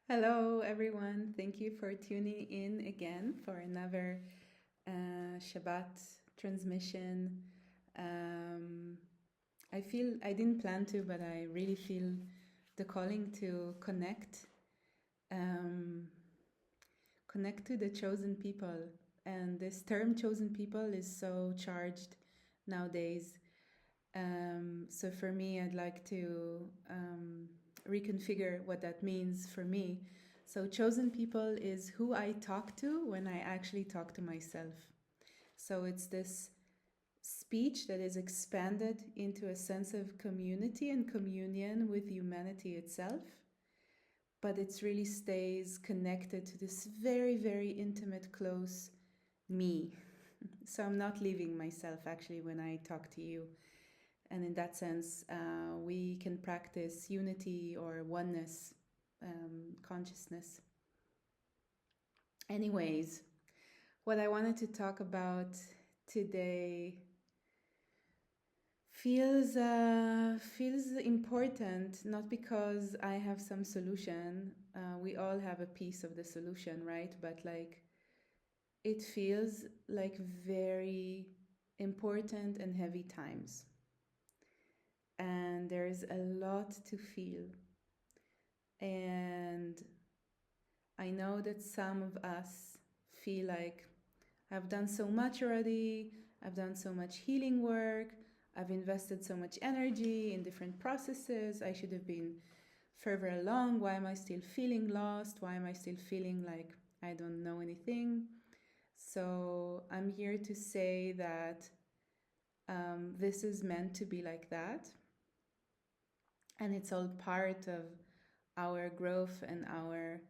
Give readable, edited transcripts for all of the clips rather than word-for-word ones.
Hello, everyone. Thank you for tuning in again for another Shabbat transmission. Um, I feel I didn't plan to, but I really feel the calling to um, connect to the chosen people. And this term chosen people is so charged nowadays. So for me, I'd like to reconfigure what that means for me. So chosen people is who I talk to when I actually talk to myself. So it's this speech that is expanded into a sense of community and communion with humanity itself, but it really stays connected to this very, very intimate, close me. So I'm not leaving myself actually when I talk to you. And in that sense, we can practice unity or oneness consciousness. Anyways, what I wanted to talk about today feels important, not because I have some solution. We all have a piece of the solution, right? But like, it feels like very important and heavy times. And there's a lot to feel. And I know that some of us feel like I've done so much already, I've done so much healing work, I've invested so much energy in different processes, I should have been further along. Why am I still feeling lost? Why am I still feeling like I don't know anything? So I'm here to say that this is meant to be like that. And it's all part of our growth and our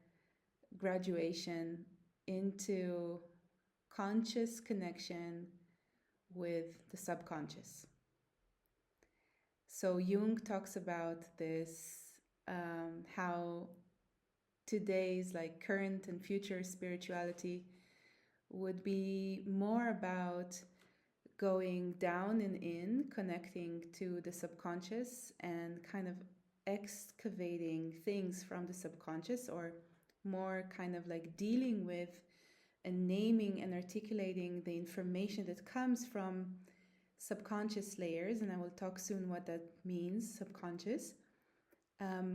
graduation into conscious connection with the subconscious. So Jung talks about this, how today's like current and future spirituality would be more about going down and in, connecting to the subconscious and kind of excavating things from the subconscious, or more kind of like dealing with and naming and articulating the information that comes from subconscious layers. And I will talk soon what that means, subconscious,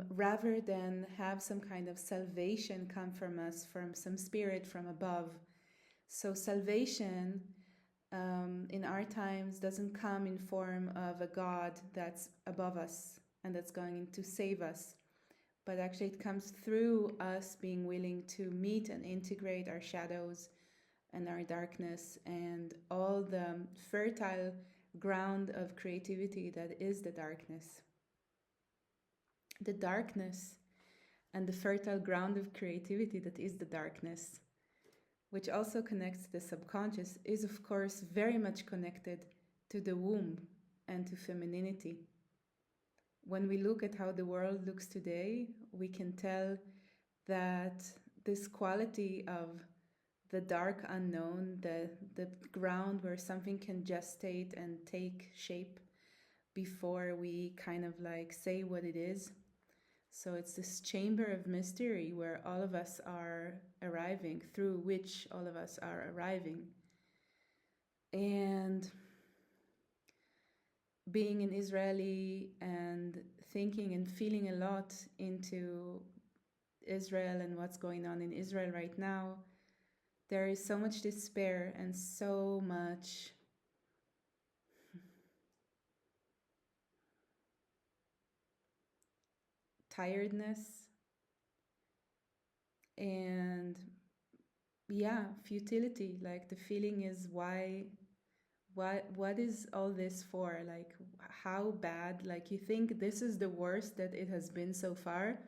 rather than have some kind of salvation come from us, from some spirit from above. So salvation in our times doesn't come in form of a God that's above us and that's going to save us, but actually it comes through us being willing to meet and integrate our shadows and our darkness and all the fertile ground of creativity that is the darkness. The darkness and the fertile ground of creativity that is the darkness, which also connects to the subconscious, is of course very much connected to the womb and to femininity. When we look at how the world looks today, we can tell that this quality of the dark unknown, the ground where something can gestate and take shape before we kind of like say what it is. So it's this chamber of mystery where all of us are arriving, through which all of us are arriving. And being an Israeli and thinking and feeling a lot into Israel and what's going on in Israel right now, there is so much despair and so much tiredness and futility. Like the feeling is what is all this for? Like how bad? Like you think this is the worst that it has been so far,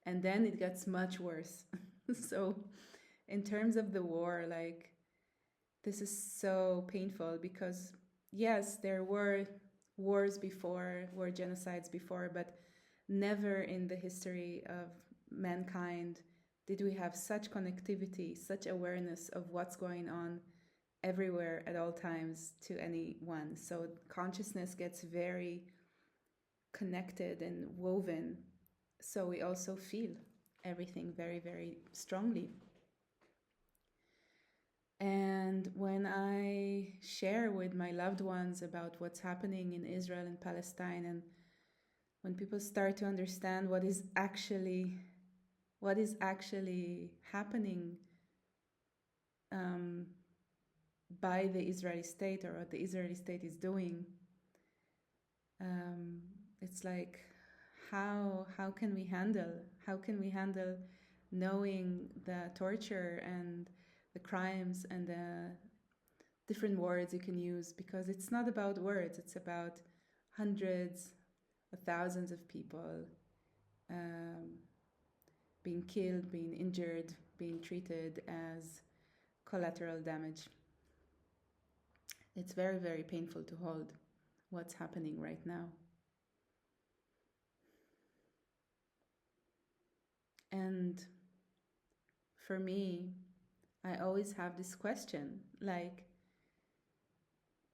and then it gets much worse. So in terms of the war, like this is so painful because yes, there were wars before, were genocides before, but never in the history of mankind did we have such connectivity, such awareness of what's going on everywhere at all times to anyone. So consciousness gets very connected and woven. So we also feel. everything very, very strongly. And when I share with my loved ones about what's happening in Israel and Palestine, and when people start to understand what is actually happening by the Israeli state, or what the Israeli state is doing, it's like, how can we handle knowing the torture and the crimes and the different words you can use, because it's not about words, it's about hundreds of thousands of people being killed, being injured, being treated as collateral damage. It's very, very painful to hold what's happening right now. And for me, I always have this question, like,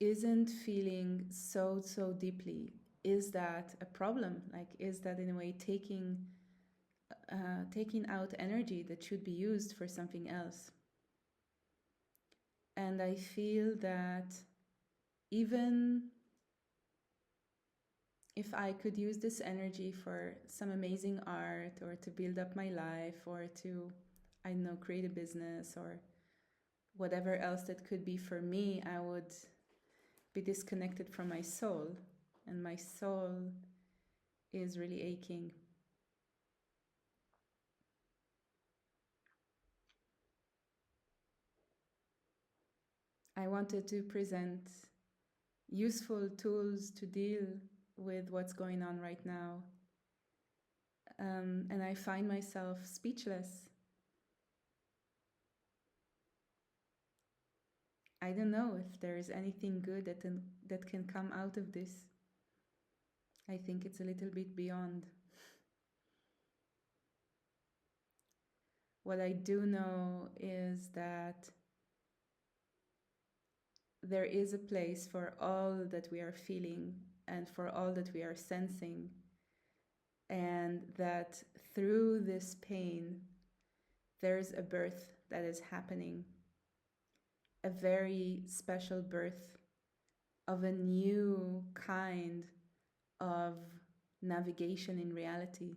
isn't feeling so deeply, is that a problem? Like, is that in a way taking out energy that should be used for something else? And I feel that even if I could use this energy for some amazing art, or to build up my life, or to, I don't know, create a business, or whatever else that could be for me, I would be disconnected from my soul. And my soul is really aching. I wanted to present useful tools to deal with what's going on right now. And I find myself speechless. I don't know if there is anything good that can come out of this. I think it's a little bit beyond. What I do know is that there is a place for all that we are feeling and for all that we are sensing, and that through this pain, there's a birth that is happening, a very special birth of a new kind of navigation in reality,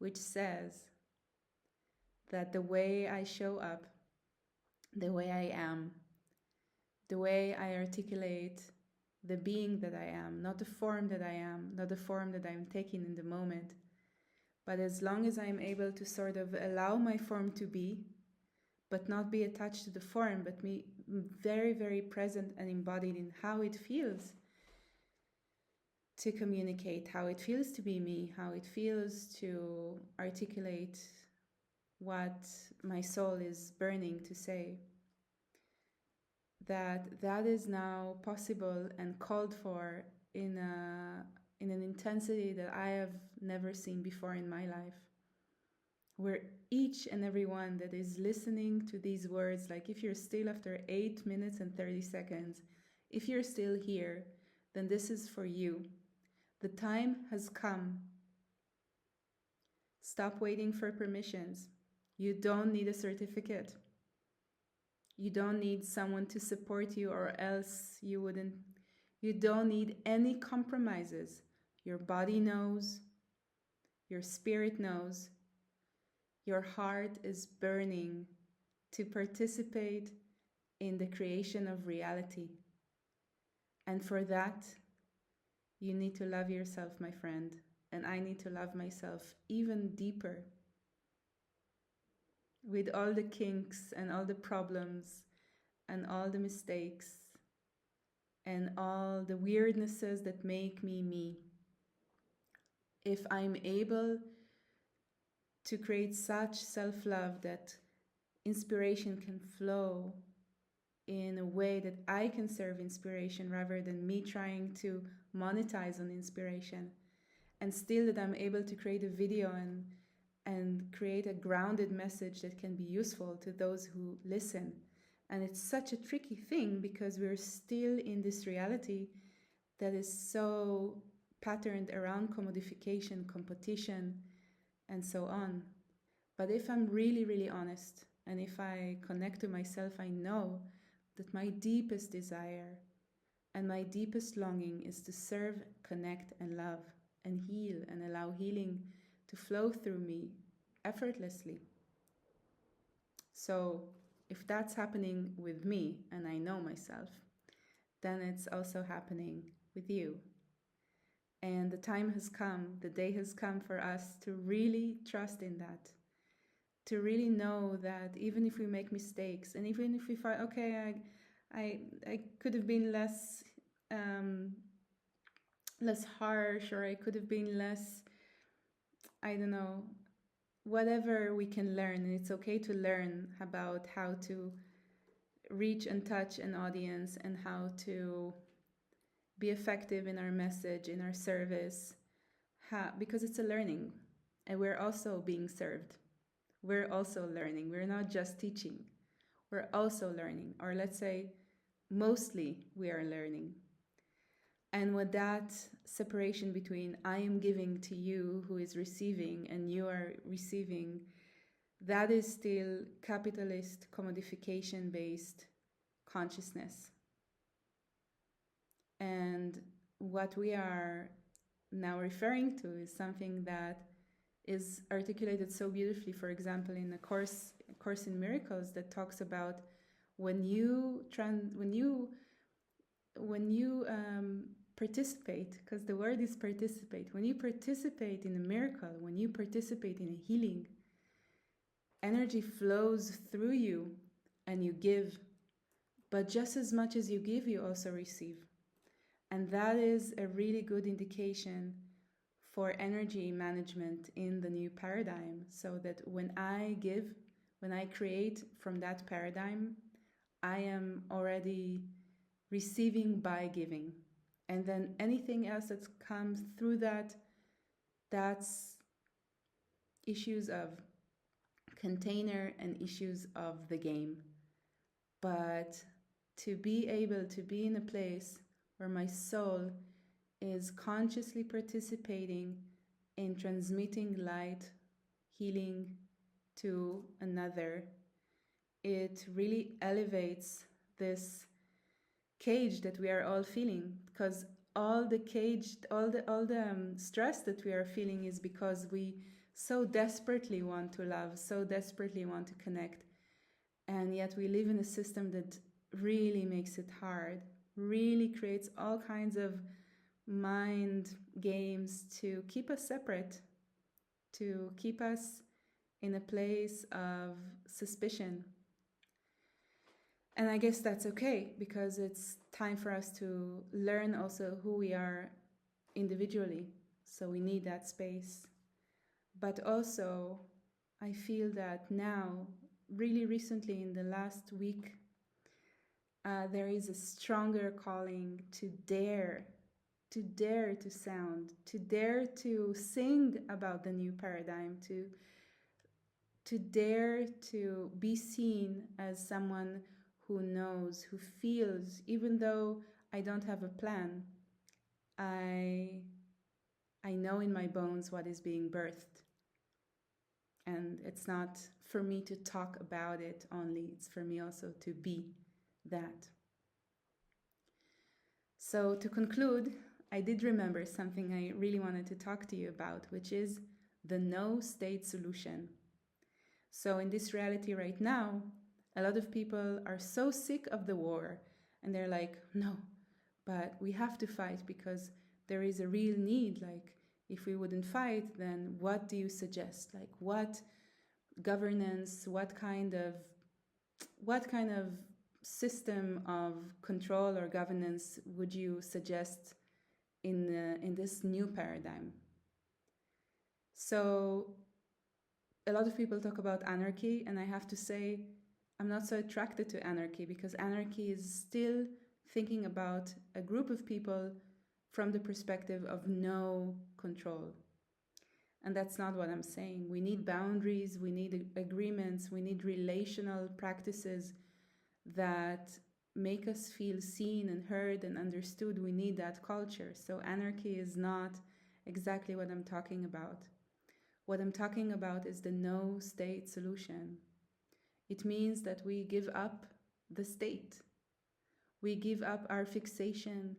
which says that the way I show up, the way I am, the way I articulate the being that I am, not the form that I am, not the form that I'm taking in the moment, but as long as I'm able to sort of allow my form to be, but not be attached to the form, but be very, very present and embodied in how it feels to communicate, how it feels to be me, how it feels to articulate what my soul is burning to say, that is now possible and called for in an intensity that I have never seen before in my life, where each and every one that is listening to these words, like if you're still after 8 minutes and 30 seconds, if you're still here, then this is for you. The time has come. Stop waiting for permissions. You don't need a certificate. You don't need someone to support you, or else you wouldn't. You don't need any compromises. Your body knows. Your spirit knows. Your heart is burning to participate in the creation of reality. And for that, you need to love yourself, my friend. And I need to love myself even deeper, with all the kinks and all the problems and all the mistakes and all the weirdnesses that make me me. If I'm able to create such self-love that inspiration can flow in a way that I can serve inspiration rather than me trying to monetize on inspiration, and still that I'm able to create a video and create a grounded message that can be useful to those who listen. And it's such a tricky thing because we're still in this reality that is so patterned around commodification, competition, and so on. But if I'm really, really honest, and if I connect to myself, I know that my deepest desire and my deepest longing is to serve, connect, and love, and heal, and allow healing to flow through me effortlessly. So if that's happening with me, and I know myself, then it's also happening with you. And the time has come, the day has come for us to really trust in that, to really know that even if we make mistakes, and even if we find, okay, I could have been less harsh, or I could have been less, I don't know, whatever we can learn. And it's okay to learn about how to reach and touch an audience, and how to be effective in our message, in our service, because it's a learning, and we're also being served. We're also learning. We're not just teaching. We're also learning, or let's say mostly we are learning. And with that separation between I am giving to you who is receiving and you are receiving, that is still capitalist commodification based consciousness. And what we are now referring to is something that is articulated so beautifully, for example, in a Course in Miracles, that talks about when you participate, because the word is participate. When you participate in a miracle, when you participate in a healing, energy flows through you and you give. But just as much as you give, you also receive. And that is a really good indication for energy management in the new paradigm. So that when I give, when I create from that paradigm, I am already receiving by giving. And then anything else that comes through that, that's issues of container and issues of the game. But to be able to be in a place where my soul is consciously participating in transmitting light, healing to another, it really elevates this cage that we are all feeling, because all the stress that we are feeling is because we so desperately want to love, so desperately want to connect, and yet we live in a system that really makes it hard, really creates all kinds of mind games to keep us separate, to keep us in a place of suspicion. And I guess that's okay, because it's time for us to learn also who we are individually. So we need that space. But also, I feel that now, really recently in the last week, there is a stronger calling to dare to sound, to dare to sing about the new paradigm, to dare to be seen as someone who knows, who feels, even though I don't have a plan, I know in my bones what is being birthed. And it's not for me to talk about it only, it's for me also to be that. So to conclude, I did remember something I really wanted to talk to you about, which is the no state solution. So in this reality right now, a lot of people are so sick of the war, and they're like, no, but we have to fight because there is a real need. Like, if we wouldn't fight, then what do you suggest? Like, what governance, what kind of system of control or governance would you suggest in this new paradigm? So a lot of people talk about anarchy, and I have to say I'm not so attracted to anarchy, because anarchy is still thinking about a group of people from the perspective of no control. And that's not what I'm saying. We need boundaries, we need agreements, we need relational practices that make us feel seen and heard and understood. We need that culture. So anarchy is not exactly what I'm talking about. What I'm talking about is the no state solution. It means that we give up the state. We give up our fixation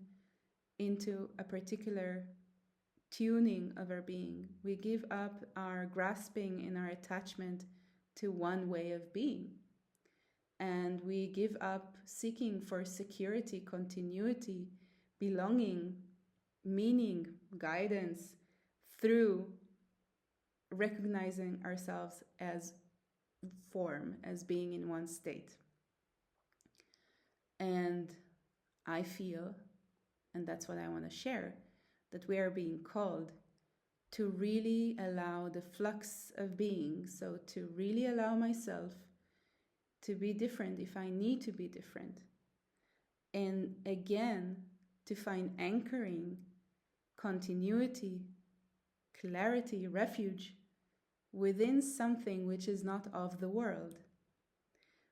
into a particular tuning of our being. We give up our grasping and our attachment to one way of being. And we give up seeking for security, continuity, belonging, meaning, guidance through recognizing ourselves as form, as being in one state. And I feel, and that's what I want to share, that we are being called to really allow the flux of being. So to really allow myself to be different if I need to be different. And again, to find anchoring, continuity, clarity, refuge within something which is not of the world.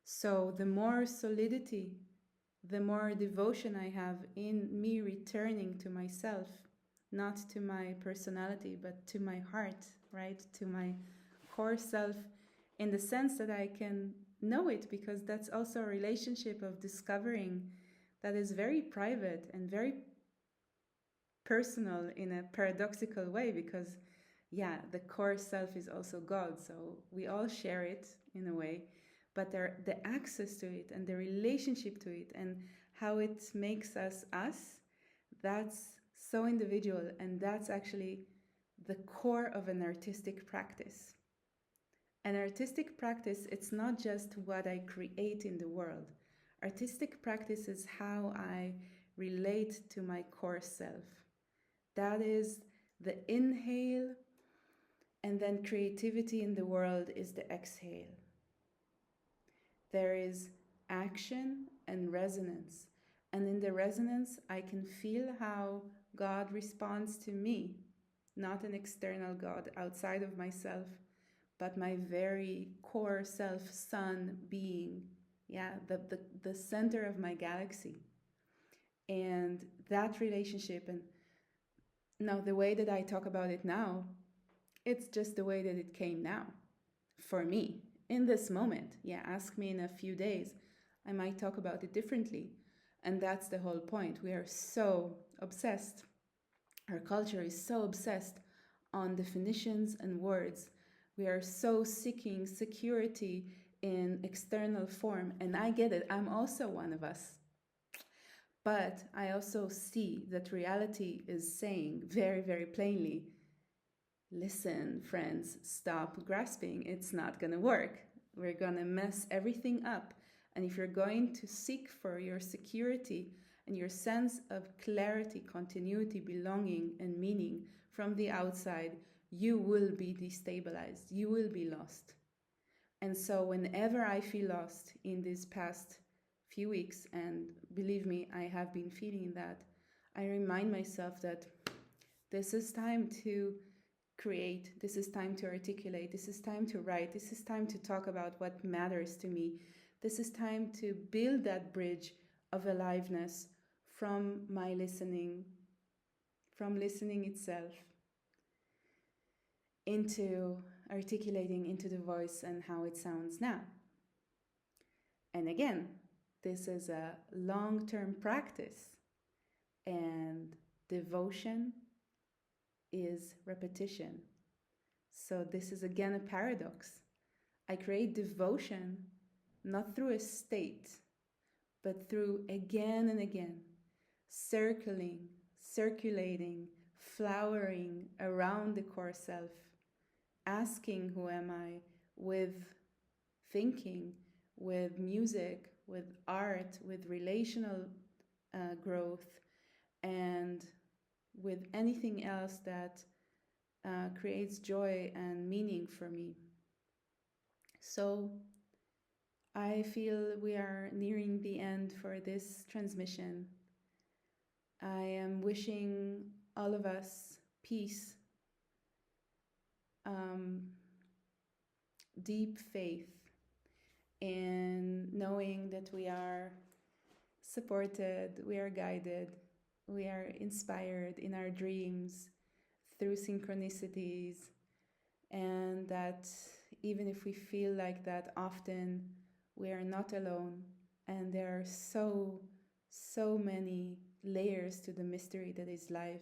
So the more solidity, the more devotion I have in me returning to myself, not to my personality, but to my heart, right? To my core self, in the sense that I can know it, because that's also a relationship of discovering that is very private and very personal in a paradoxical way, because the core self is also God, so we all share it in a way, but the access to it and the relationship to it and how it makes us, that's so individual, and that's actually the core of an artistic practice. An artistic practice, it's not just what I create in the world. Artistic practice is how I relate to my core self. That is the inhale, and then creativity in the world is the exhale. There is action and resonance. And in the resonance, I can feel how God responds to me, not an external God outside of myself, but my very core self, sun, being, the center of my galaxy. And that relationship, and now the way that I talk about it now, it's just the way that it came now, for me, in this moment. Ask me in a few days, I might talk about it differently. And that's the whole point. We are so obsessed. Our culture is so obsessed on definitions and words. We are so seeking security in external form. And I get it. I'm also one of us. But I also see that reality is saying very, very plainly, listen, friends, stop grasping. It's not going to work. We're going to mess everything up. And if you're going to seek for your security and your sense of clarity, continuity, belonging, and meaning from the outside, you will be destabilized. You will be lost. And so whenever I feel lost in these past few weeks, and believe me, I have been feeling that, I remind myself that this is time to create, this is time to articulate, this is time to write, this is time to talk about what matters to me. This is time to build that bridge of aliveness from my listening, from listening itself, into articulating into the voice and how it sounds now. And again, this is a long-term practice, and devotion is repetition. So this is again a paradox. I create devotion not through a state, but through again and again, circulating, flowering around the core self, asking who am I, with thinking, with music, with art, with relational growth, and with anything else that creates joy and meaning for me. So I feel we are nearing the end for this transmission. I am wishing all of us peace, deep faith in knowing that we are supported, we are guided, we are inspired in our dreams through synchronicities, and that even if we feel like that often, we are not alone, and there are so many layers to the mystery that is life,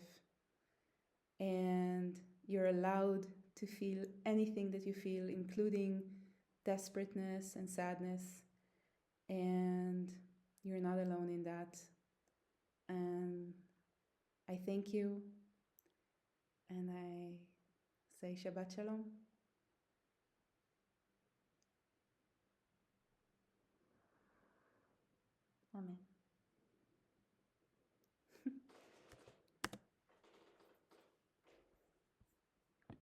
and you're allowed to feel anything that you feel, including desperateness and sadness, and you're not alone in that. And I thank you, and I say Shabbat Shalom.